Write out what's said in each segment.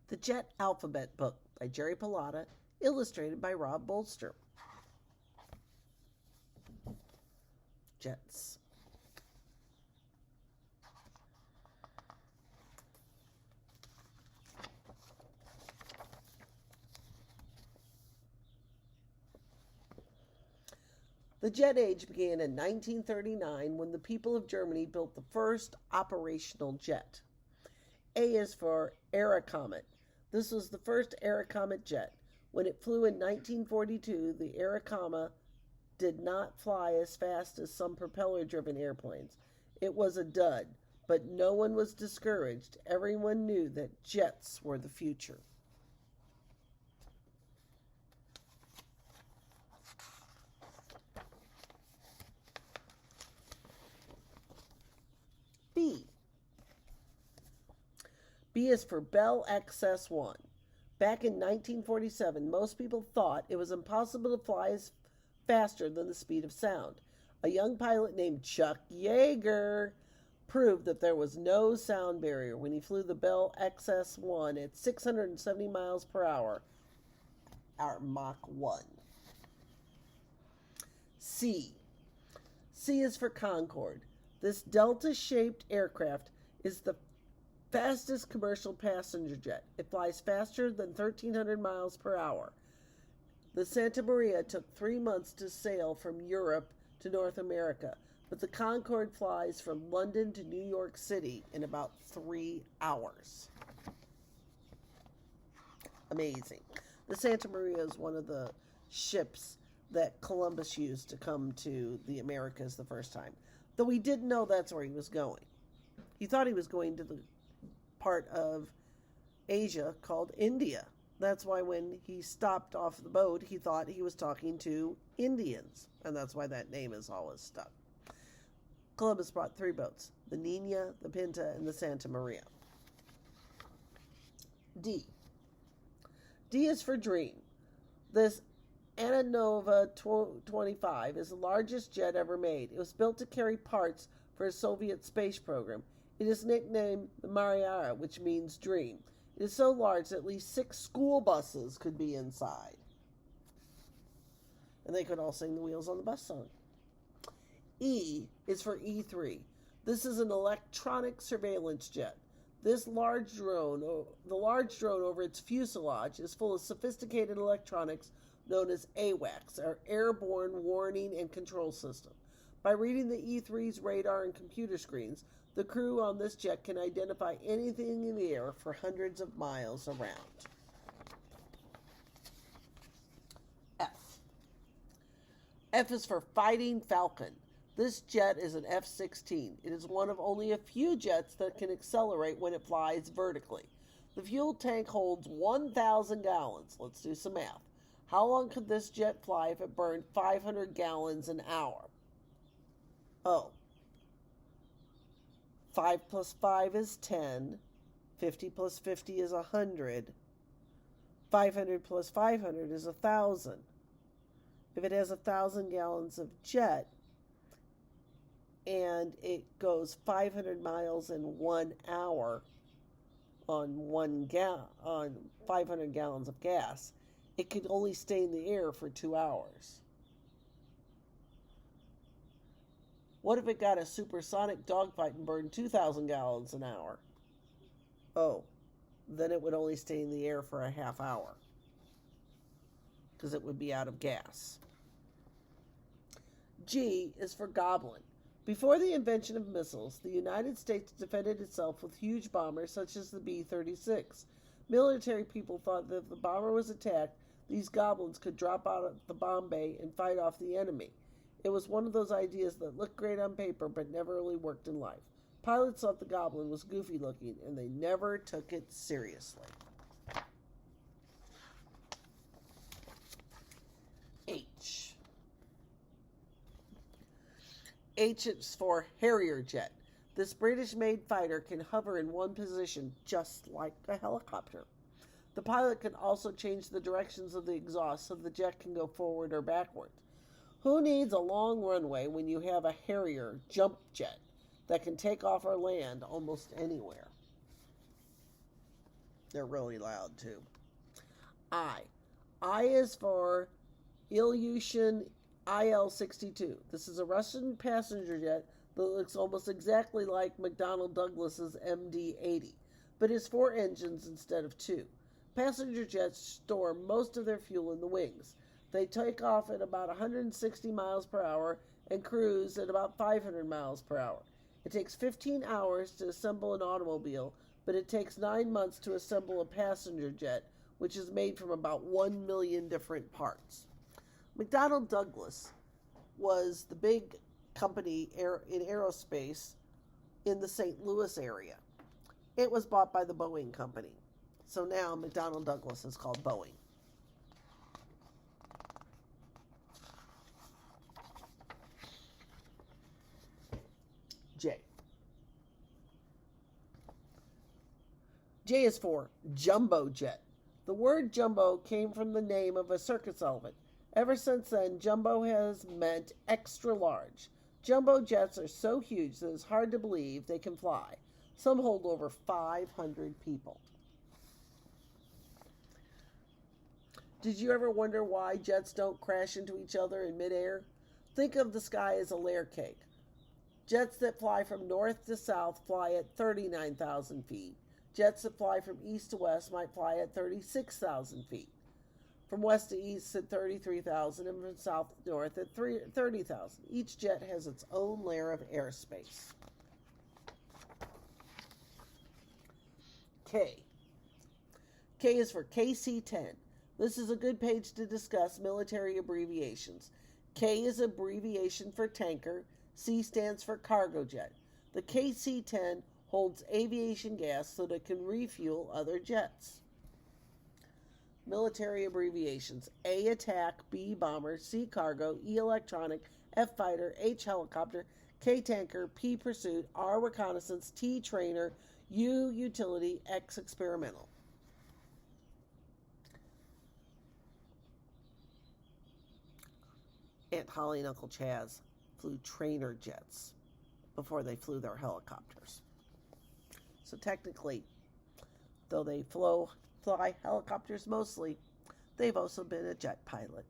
The Jet Alphabet Book by Jerry Pallotta, illustrated by Rob Bolster. Jets. The jet age began in 1939 when the people of Germany built the first operational jet. A is for Aerocomet. This was the first Aerocomet jet. When it flew in 1942, the Aerocomet did not fly as fast as some propeller-driven airplanes. It was a dud, but no one was discouraged. Everyone knew that jets were the future. B. B is for Bell XS-1. Back in 1947, most people thought it was impossible to fly faster than the speed of sound. A young pilot named Chuck Yeager proved that there was no sound barrier when he flew the Bell XS-1 at 670 miles per hour, our Mach 1. C. C is for Concorde. This Delta-shaped aircraft is the fastest commercial passenger jet. It flies faster than 1,300 miles per hour. The Santa Maria took 3 months to sail from Europe to North America, but the Concorde flies from London to New York City in about 3 hours. Amazing. The Santa Maria is one of the ships that Columbus used to come to the Americas the first time, though he didn't know that's where he was going. He thought he was going to the part of Asia called India. That's why when he stopped off the boat, he thought he was talking to Indians, and that's why that name is always stuck. Columbus brought 3 boats, the Nina, the Pinta, and the Santa Maria. D. D is for Dream. This Antonov 25 is the largest jet ever made. It was built to carry parts for a Soviet space program. It is nicknamed the Mariara, which means dream. It is so large that at least 6 school buses could be inside. And they could all sing the Wheels on the Bus song. E is for E3. This is an electronic surveillance jet. This large drone, the large drone over its fuselage, is full of sophisticated electronics known as AWACS, or Airborne Warning and Control System. By reading the E3's radar and computer screens, the crew on this jet can identify anything in the air for hundreds of miles around. F. F is for Fighting Falcon. This jet is an F-16. It is one of only a few jets that can accelerate when it flies vertically. The fuel tank holds 1,000 gallons. Let's do some math. How long could this jet fly if it burned 500 gallons an hour? Oh. 5 plus 5 is 10. 50 plus 50 is 100. 500 plus 500 is 1,000. If it has 1,000 gallons of jet and it goes 500 miles in 1 hour on 500 gallons of gas, it could only stay in the air for 2 hours. What if it got a supersonic dogfight and burned 2,000 gallons an hour? Oh, then it would only stay in the air for a half hour because it would be out of gas. G is for Goblin. Before the invention of missiles, the United States defended itself with huge bombers such as the B-36. Military people thought that if the bomber was attacked, these goblins could drop out of the bomb bay and fight off the enemy. It was one of those ideas that looked great on paper but never really worked in life. Pilots thought the Goblin was goofy looking and they never took it seriously. H. H is for Harrier jet. This British-made fighter can hover in one position just like a helicopter. The pilot can also change the directions of the exhaust so the jet can go forward or backward. Who needs a long runway when you have a Harrier jump jet that can take off or land almost anywhere? They're really loud too. I. I is for Ilyushin IL-62. This is a Russian passenger jet that looks almost exactly like McDonnell Douglas's MD-80, but has 4 engines instead of 2. Passenger jets store most of their fuel in the wings. They take off at about 160 miles per hour and cruise at about 500 miles per hour. It takes 15 hours to assemble an automobile, but it takes 9 months to assemble a passenger jet, which is made from about 1 million different parts. McDonnell Douglas was the big company in aerospace in the St. Louis area. It was bought by the Boeing company. So now McDonnell Douglas is called Boeing. J. J is for jumbo jet. The word jumbo came from the name of a circus elephant. Ever since then, jumbo has meant extra large. Jumbo jets are so huge that it's hard to believe they can fly. Some hold over 500 people. Did you ever wonder why jets don't crash into each other in midair? Think of the sky as a layer cake. Jets that fly from north to south fly at 39,000 feet. Jets that fly from east to west might fly at 36,000 feet. From west to east at 33,000 and from south to north at 30,000. Each jet has its own layer of airspace. K. K is for KC-10. This is a good page to discuss military abbreviations. K is abbreviation for tanker. C stands for cargo jet. The KC-10 holds aviation gas so that it can refuel other jets. Military abbreviations: A attack, B bomber, C cargo, E electronic, F fighter, H helicopter, K tanker, P pursuit, R reconnaissance, T trainer, U utility, X experimental. Aunt Holly and Uncle Chaz flew trainer jets before they flew their helicopters. So technically, though they fly helicopters mostly, they've also been a jet pilot.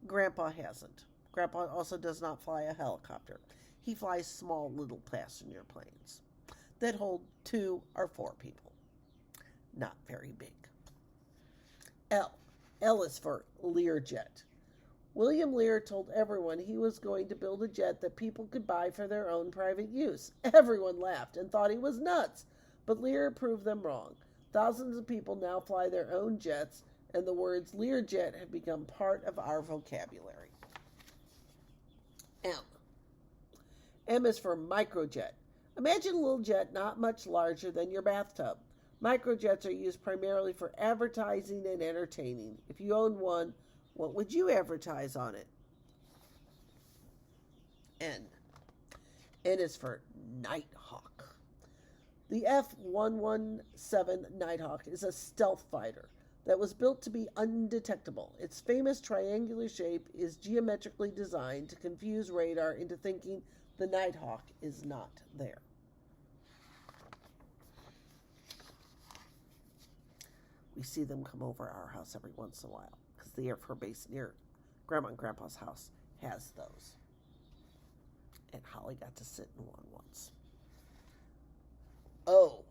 Grandpa hasn't. Grandpa also does not fly a helicopter. He flies small little passenger planes that hold 2 or 4 people. Not very big. L. L is for Learjet. William Lear told everyone he was going to build a jet that people could buy for their own private use. Everyone laughed and thought he was nuts, but Lear proved them wrong. Thousands of people now fly their own jets, and the words Learjet have become part of our vocabulary. M. M is for microjet. Imagine a little jet not much larger than your bathtub. Microjets are used primarily for advertising and entertaining. If you own one, what would you advertise on it? N. N is for Nighthawk. The F-117 Nighthawk is a stealth fighter that was built to be undetectable. Its famous triangular shape is geometrically designed to confuse radar into thinking the Nighthawk is not there. We see them come over our house every once in a while because the Air Force base near Grandma and Grandpa's house has those. And Holly got to sit in one once. O.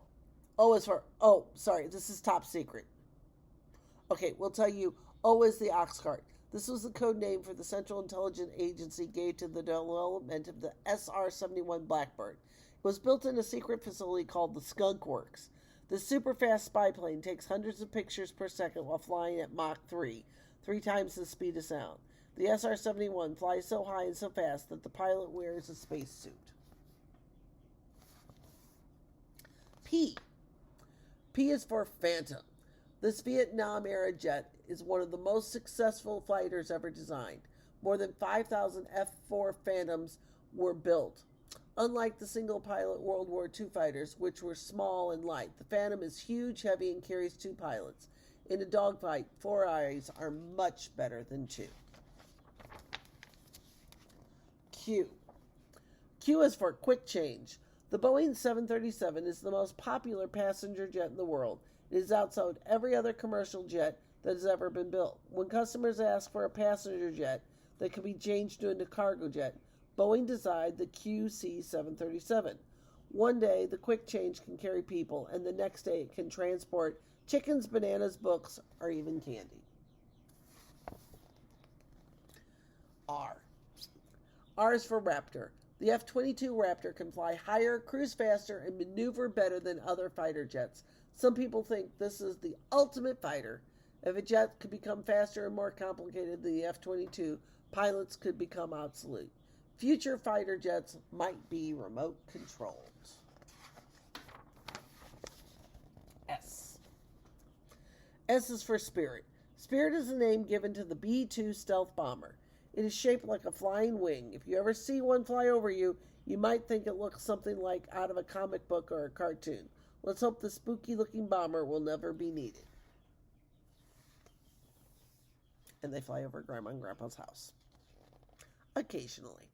O is for, this is top secret. Okay, we'll tell you, O is the ox cart. This was the code name for the Central Intelligence Agency gave to the development of the SR-71 Blackbird. It was built in a secret facility called the Skunk Works. The super-fast spy plane takes hundreds of pictures per second while flying at Mach 3, 3 times the speed of sound. The SR-71 flies so high and so fast that the pilot wears a spacesuit. P. P is for Phantom. This Vietnam-era jet is one of the most successful fighters ever designed. More than 5,000 F-4 Phantoms were built. Unlike the single-pilot World War II fighters, which were small and light, the Phantom is huge, heavy, and carries 2 pilots. In a dogfight, 4 eyes are much better than 2. Q. Q is for quick change. The Boeing 737 is the most popular passenger jet in the world. It has outsold every other commercial jet that has ever been built. When customers ask for a passenger jet that can be changed into a cargo jet, Boeing designed the QC-737. One day, the quick change can carry people, and the next day it can transport chickens, bananas, books, or even candy. R. R is for Raptor. The F-22 Raptor can fly higher, cruise faster, and maneuver better than other fighter jets. Some people think this is the ultimate fighter. If a jet could become faster and more complicated than the F-22, pilots could become obsolete. Future fighter jets might be remote controlled. S. S is for Spirit. Spirit is the name given to the B-2 stealth bomber. It is shaped like a flying wing. If you ever see one fly over you, you might think it looks something like out of a comic book or a cartoon. Let's hope the spooky-looking bomber will never be needed. And they fly over Grandma and Grandpa's house. Occasionally.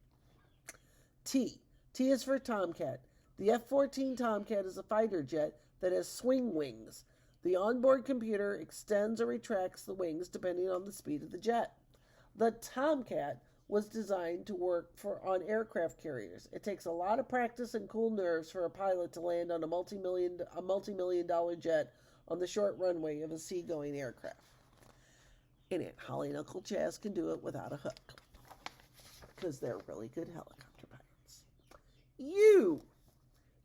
T. T is for Tomcat. The F-14 Tomcat is a fighter jet that has swing wings. The onboard computer extends or retracts the wings depending on the speed of the jet. The Tomcat was designed to work on aircraft carriers. It takes a lot of practice and cool nerves for a pilot to land on a multi-million-dollar jet on the short runway of a seagoing aircraft. And Aunt Holly and Uncle Chaz can do it without a hook, because they're really good helicopter pilots. U.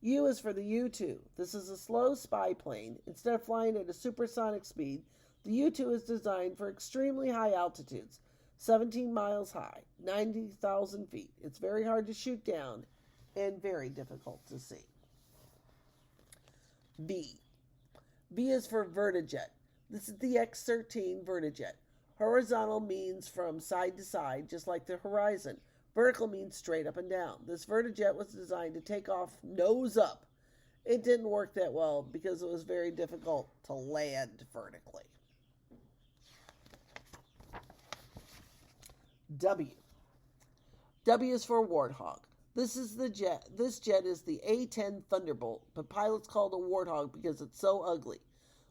U is for the U-2. This is a slow spy plane. Instead of flying at a supersonic speed, the U-2 is designed for extremely high altitudes, 17 miles high, 90,000 feet. It's very hard to shoot down and very difficult to see. V. V is for Vertijet. This is the X-13 Vertijet. Horizontal means from side to side, just like the horizon. Vertical means straight up and down. This Vertijet was designed to take off nose up. It didn't work that well because it was very difficult to land vertically. W. W is for Warthog. This jet is the A-10 Thunderbolt, but pilots call it a Warthog because it's so ugly.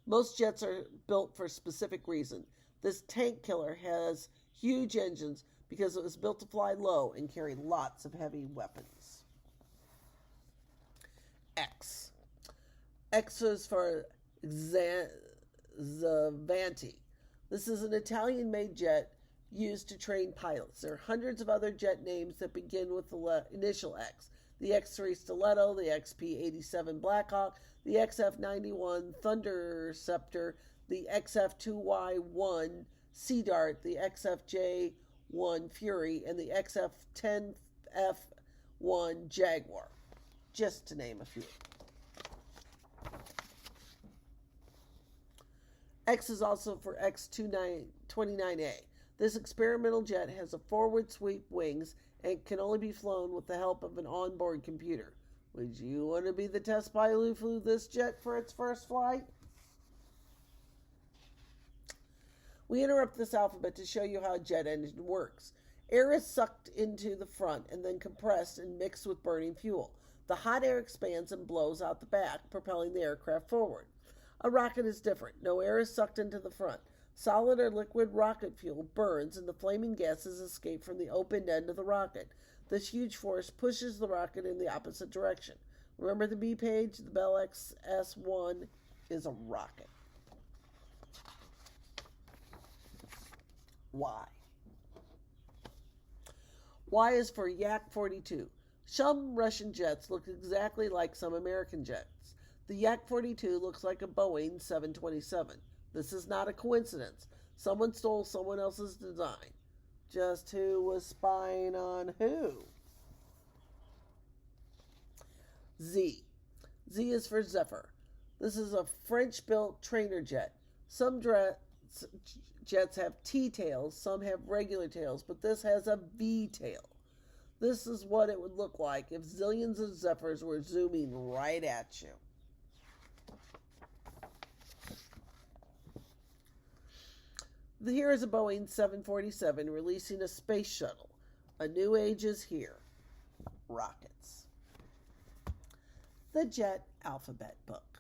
Most jets are built for a specific reason. This tank killer has huge engines because it was built to fly low and carry lots of heavy weapons. X. X is for Zavanti. This is an Italian-made jet used to train pilots. There are hundreds of other jet names that begin with the initial X. The X-3 Stiletto, the XP-87 Blackhawk, the XF-91 Thunderceptor, the XF-2Y1 Sea Dart, the XFJ-1 Fury, and the XF-10F1 Jaguar, just to name a few. X is also for X-29A. This experimental jet has a forward sweep wings and can only be flown with the help of an onboard computer. Would you want to be the test pilot who flew this jet for its first flight? We interrupt this alphabet to show you how a jet engine works. Air is sucked into the front and then compressed and mixed with burning fuel. The hot air expands and blows out the back, propelling the aircraft forward. A rocket is different. No air is sucked into the front. Solid or liquid rocket fuel burns and the flaming gases escape from the open end of the rocket. This huge force pushes the rocket in the opposite direction. Remember the B page? The Bell XS-1 is a rocket. Y. Y is for Yak-42. Some Russian jets look exactly like some American jets. The Yak-42 looks like a Boeing 727. This is not a coincidence. Someone stole someone else's design. Just who was spying on who? Z. Z is for Zephyr. This is a French-built trainer jet. Some jets have T-tails, some have regular tails, but this has a V-tail. This is what it would look like if zillions of Zephyrs were zooming right at you. Here is a Boeing 747 releasing a space shuttle. A new age is here. Rockets. The Jet Alphabet Book.